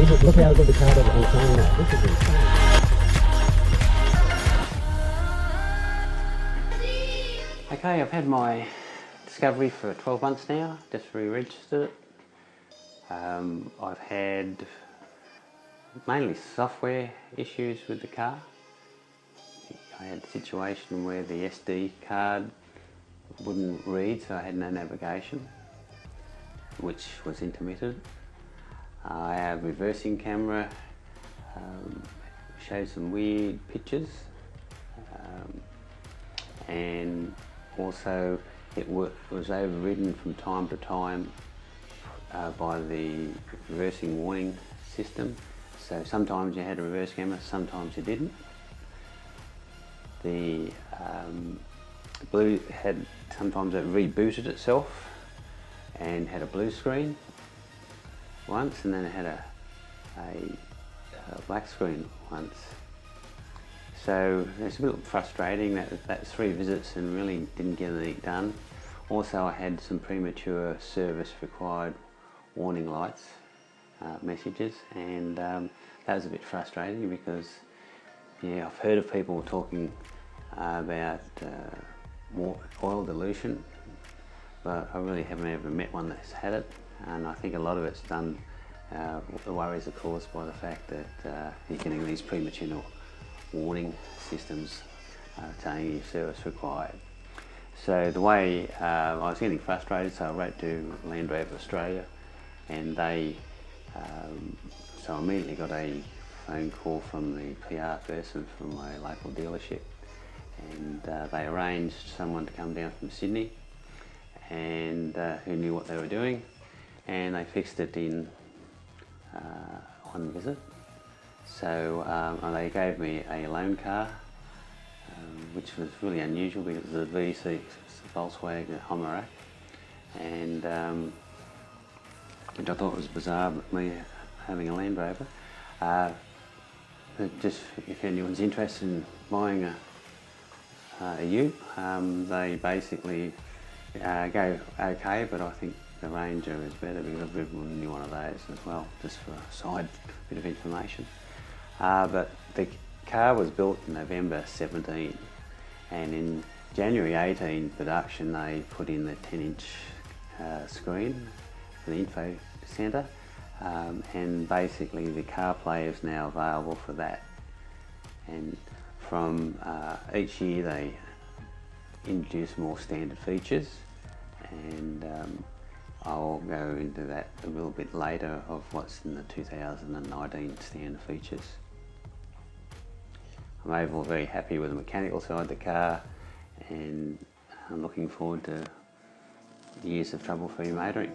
Look how good the car does on saying that. This is insane. Okay, I've had my Discovery for 12 months now, just re-registered it. I've had mainly software issues with the car. I had a situation where the SD card wouldn't read, so I had no navigation, which was intermittent. I have reversing camera, showed some weird pictures, and also it was overridden from time to time by the reversing warning system. So sometimes you had a reverse camera, sometimes you didn't. The blue had, sometimes it rebooted itself and had a blue screen once, and then it had a black screen once. So it's a bit frustrating that that's 3 visits and really didn't get anything done. Also, I had some premature service required warning lights messages, and that was a bit frustrating because, yeah, I've heard of people talking about oil dilution, but I really haven't ever met one that's had it, and I think a lot of it's done, the worries are caused by the fact that you're getting these premature warning systems telling you service required. So the way I was getting frustrated, so I wrote to Land Rover Australia, and they, so I immediately got a phone call from the PR person from my local dealership, and they arranged someone to come down from Sydney and who knew what they were doing, and they fixed it in one visit. So they gave me a loan car, which was really unusual because it was a V6 Volkswagen Homerack, and which I thought was bizarre, but me having a Land Rover. Just if anyone's interested in buying a ute, they basically go okay, but I think the Ranger is better because I've driven one of those as well, just for a side bit of information. But the car was built in November 17, and in January 18 production they put in the 10-inch screen for the info centre, and basically the CarPlay is now available for that. And from each year they introduce more standard features, and I'll go into that a little bit later of what's in the 2019 standard features. I'm overall very happy with the mechanical side of the car, and I'm looking forward to years of trouble-free motoring.